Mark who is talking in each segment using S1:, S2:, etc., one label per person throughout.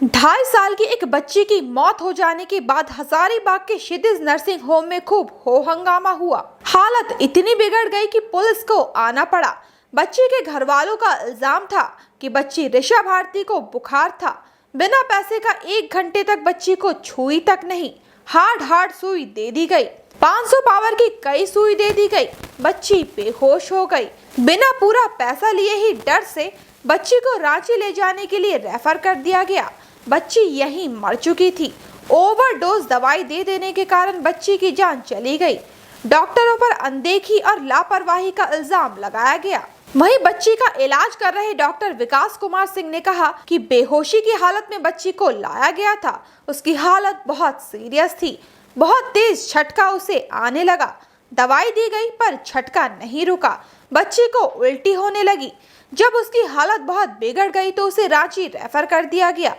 S1: 2.5 साल की एक बच्ची की मौत हो जाने के बाद हजारीबाग के क्षितिज नर्सिंग होम में खूब हो हंगामा हुआ। हालत इतनी बिगड़ गई कि पुलिस को आना पड़ा। बच्ची के घर वालों का इल्जाम था कि बच्ची ऋषा भारती को बुखार था। बिना पैसे का 1 घंटे तक बच्ची को छुई तक नहीं। हार्ड सुई दे दी गई। 500 पावर की कई सुई दे दी गई। बच्ची बेहोश हो गई। बिना पूरा पैसा लिए ही डर से बच्ची को रांची ले जाने के लिए रेफर कर दिया गया। बच्ची यहीं मर चुकी थी। ओवरडोज दवाई दे देने के कारण बच्ची की जान चली गई। डॉक्टरों पर अनदेखी और लापरवाही का इल्जाम लगाया गया। वहीं बच्ची का इलाज कर रहे डॉक्टर विकास कुमार सिंह ने कहा कि बेहोशी की हालत में बच्ची को लाया गया था। उसकी हालत बहुत सीरियस थी। बहुत तेज झटका उसे आने लगा। दवाई दी गई पर झटका नहीं रुका। बच्ची को उल्टी होने लगी। जब उसकी हालत बहुत बिगड़ गई तो उसे रांची रेफर कर दिया गया।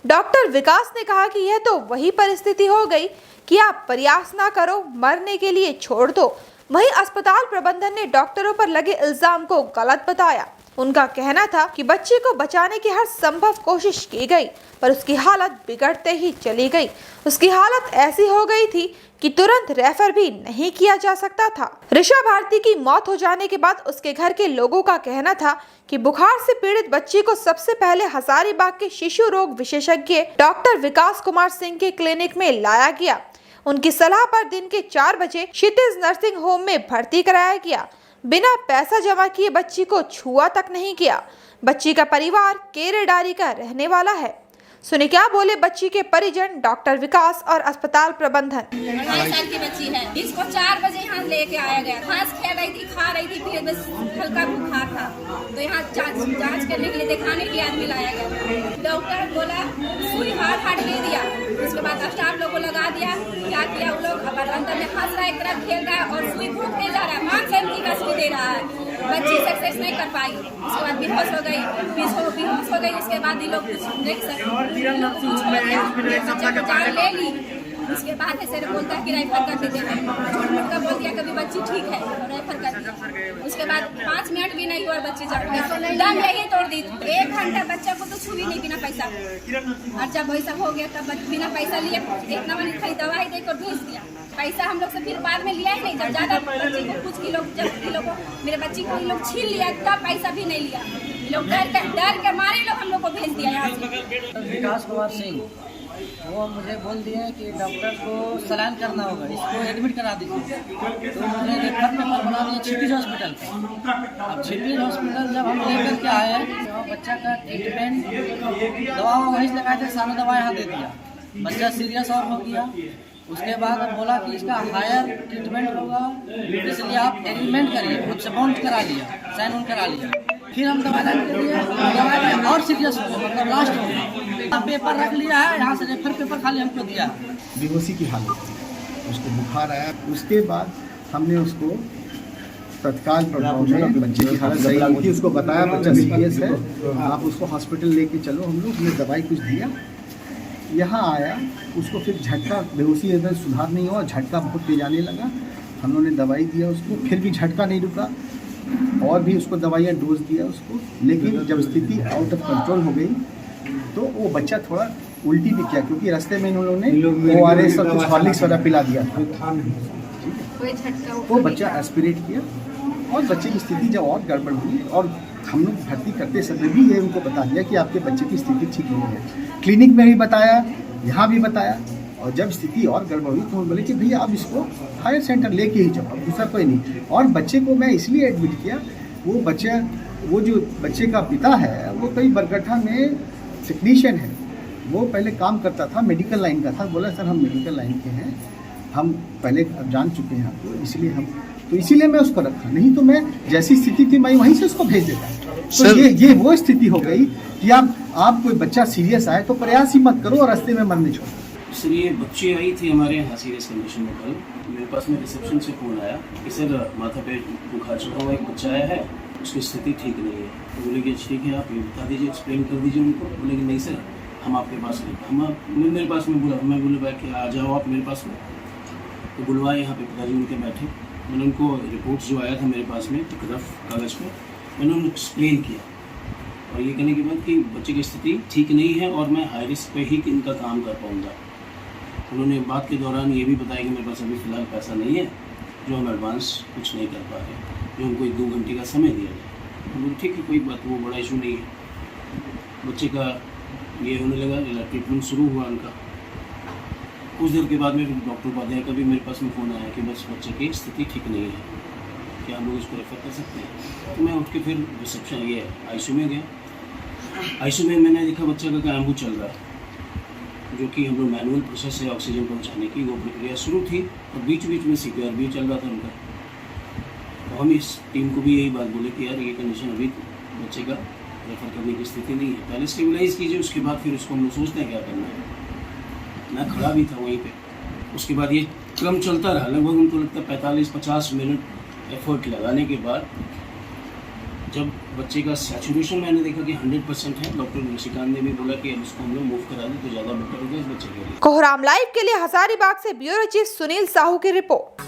S1: डॉक्टर विकास ने कहा कि यह तो वही परिस्थिति हो गई कि आप प्रयास ना करो, मरने के लिए छोड़ दो। वहीं अस्पताल प्रबंधन ने डॉक्टरों पर लगे इल्जाम को गलत बताया। उनका कहना था कि बच्चे को बचाने की हर संभव कोशिश की गई पर उसकी हालत बिगड़ते ही चली गई। उसकी हालत ऐसी हो गई थी कि तुरंत रेफर भी नहीं किया जा सकता था। ऋषा भारती की मौत हो जाने के बाद उसके घर के लोगों का कहना था कि बुखार से पीड़ित बच्ची को सबसे पहले हजारीबाग के शिशु रोग विशेषज्ञ डॉक्टर विकास कुमार सिंह के क्लिनिक में लाया गया। उनकी सलाह पर दिन के 4 बजे क्षितिज नर्सिंग होम में भर्ती कराया गया। बिना पैसा जमा किए बच्ची को छुआ तक नहीं किया। बच्ची का परिवार केरेडारी का रहने वाला है। सुने क्या बोले बच्ची के परिजन, डॉक्टर विकास और अस्पताल प्रबंधन।
S2: 2.5 साल की बच्ची है। इसको 4 बजे यहाँ लेके आया गया। घास खेल रही थी, खा रही थी, फिर बस हल्का बुखार था तो यहाँ जांच करने के लिए, दिखाने के लिए आदमी लाया गया। डॉक्टर बोला सुई हाथ दे दिया। उसके बाद स्टाफ लोग को लगा दिया। क्या किया वो लोग, अब अंदर में हंस रहा है, एक तरफ खेल रहा है और सुई फूटने जा रहा है। 5 एमजी का सुई दे रहा है। बच्ची सक्सेस नहीं कर पाई। उसके बाद बेहोश हो गई। बेहोश हो गई। उसके बाद ये लोग कुछ देख सकते ले ली। उसके बाद ऐसे बोलता है कि रेफर कर देते हैं। झूठ का बोल दिया कभी बच्ची ठीक है और रेफर कर दिया। उसके बाद 5 मिनट भी नहीं हुआ बच्ची दम यही तोड़ दी। 1 घंटा बच्चा को तो छू भी नहीं बिना पैसा। और जब वैसा हो गया तब बिना पैसा लिए इतना बड़ी खाली दवाई देकर भेज दिया। पैसा हम लोग से फिर बाद में लिया ही नहीं। जब ज्यादा बच्ची को कुछ किलो को मेरे बच्ची को लोग छीन लिया तब पैसा भी नहीं लिया। लोग डर के मारे लोग हम लोग को भेज दिया यहाँ से।
S3: विकास कुमार सिंह वो मुझे बोल दिया कि डॉक्टर को सलाइन करना होगा, इसको एडमिट करा दीजिए। तो मुझे रेफर पेपर बना दिया क्षितिज हॉस्पिटल। अब क्षितिज हॉस्पिटल जब हम लेकर के आए तो बच्चा का ट्रीटमेंट दवा वहीं से लगाए थे, सारा दवा यहाँ दे दिया। बच्चा सीरियस और हो गया। उसके बाद अब बोला कि इसका हायर ट्रीटमेंट होगा, इसलिए आप एग्रीमेंट करिए। हमसे बाउंड करा लिया, साइन ऑन करा लिया। फिर हम दवा के लिए दवाई और सीरियस हो गया, मतलब लास्ट हो गया। पेपर रख लिया है, यहाँ से रेफर पेपर खाली हमको दिया।
S4: बेहोशी की हालत थी, उसको बुखार आया। उसके बाद हमने उसको तत्काल प्रभाव में बच्चे की हालत सही नहीं थी, उसको बताया बच्चा सीरियस है, आप उसको हॉस्पिटल लेके चलो। हम लोग ने दवाई कुछ दिया, यहाँ आया। उसको फिर झटका, बेहोशी एकदम सुधार नहीं हुआ, झटका बहुत तेज आने लगा। हम लोगों ने दवाई दिया उसको, फिर भी झटका नहीं रुका और भी उसको दवाइयाँ डोज दिया उसको। लेकिन जब स्थिति आउट ऑफ कंट्रोल हो गई तो वो बच्चा थोड़ा उल्टी भी किया, क्योंकि रास्ते में इन लोगों ने ORS और कुछ हॉर्लिक्स वाला पिला दिया था। वो बच्चा एस्पिरेट किया और बच्चे की स्थिति जब और गड़बड़ हुई और हम लोग भर्ती करते समय भी ये उनको बता दिया कि आपके बच्चे की स्थिति ठीक नहीं है। क्लिनिक में भी बताया, यहाँ भी बताया। और जब स्थिति और गड़बड़ हुई तो हम बोले कि भैया आप इसको हायर सेंटर लेके ही जाओ, दूसरा कोई नहीं। और बच्चे को मैं इसलिए एडमिट किया, वो जो बच्चे का पिता है वो कई बरगट्ठा में टेक्नीशियन है। वो पहले काम करता था, मेडिकल लाइन का था। बोला सर हम मेडिकल लाइन के हैं, हम पहले जान चुके हैं आपको, इसीलिए मैं उसको रखा। नहीं तो मैं जैसी स्थिति थी मैं वहीं से उसको भेज देता। तो ये वो स्थिति हो गई कि आप कोई बच्चा सीरियस आए तो प्रयास ही मत करो और रास्ते में मरने छोड़ो।
S5: सर ये बच्ची आई थी हमारे यहाँ सीरियस कंडीशन में। कल मेरे पास में रिसेप्शन से फ़ोन आया कि सर माथा पे बुखार चढ़ा हुआ एक बच्चा आया है, उसकी स्थिति ठीक नहीं है। तो बोले कि ठीक है आप ये बता दीजिए, एक्सप्लेन कर दीजिए उनको। बोले कि नहीं सर हम आपके पास नहीं, मेरे पास में बोला। मैं बोले भाई कि आ जाओ आप मेरे पास में। तो बुलवाए, यहाँ पे पिताजी उनके बैठे। मैंने उनको रिपोर्ट्स जो आया था मेरे पास में एक रफ कागज़ पे, मैंने उनको एक्सप्लेन किया और ये कहने के बाद कि बच्चे की स्थिति ठीक नहीं है और मैं हाई रिस्क पे ही इनका काम कर पाऊँगा। उन्होंने बात के दौरान ये भी बताया कि मेरे पास अभी फ़िलहाल पैसा नहीं है जो हम एडवांस कुछ नहीं कर पा रहे, जो हमको 2 घंटे का समय दिया जाए। हम बोले ठीक है, कोई बात, वो बड़ा इशू नहीं है। बच्चे का ये होने लगा, ट्रीटमेंट शुरू हुआ उनका। कुछ देर के बाद में डॉक्टर उपाध्याय का भी मेरे पास में फ़ोन आया कि बस बच्चे की स्थिति ठीक नहीं है, क्या हम लोग इसको रेफर कर सकते हैं। तो मैं उठ के फिर रिसेप्शन ये आईसीयू में गया। आईसीयू में मैंने देखा बच्चे का एम्बू चल रहा है, जो कि हम लोग मैनुअल प्रोसेस है ऑक्सीजन पहुंचाने की, वो प्रक्रिया शुरू थी और बीच बीच में CPR भी चल रहा था उनका। तो हम इस टीम को भी यही बात बोले कि यार ये कंडीशन अभी बच्चे का रेफर करने की स्थिति नहीं है, पहले स्टेबलाइज कीजिए, उसके बाद फिर उसको हम लोग सोचते हैं क्या करना है। मैं खड़ा भी था वहीं पे। उसके बाद ये क्रम चलता रहा, लगभग हमको लगता है 45-50 मिनट एफर्ट लगाने के बाद जब बच्चे का सैचुरेशन मैंने देखा कि 100% है, डॉक्टर निशिकांत ने भी बोला कि अब उसको हम लोग मूव करा दें तो ज़्यादा बेटर होगा इस बच्चे के लिए।
S1: कोहराम लाइव के लिए हजारीबाग से ब्यूरो चीफ सुनील साहू की रिपोर्ट।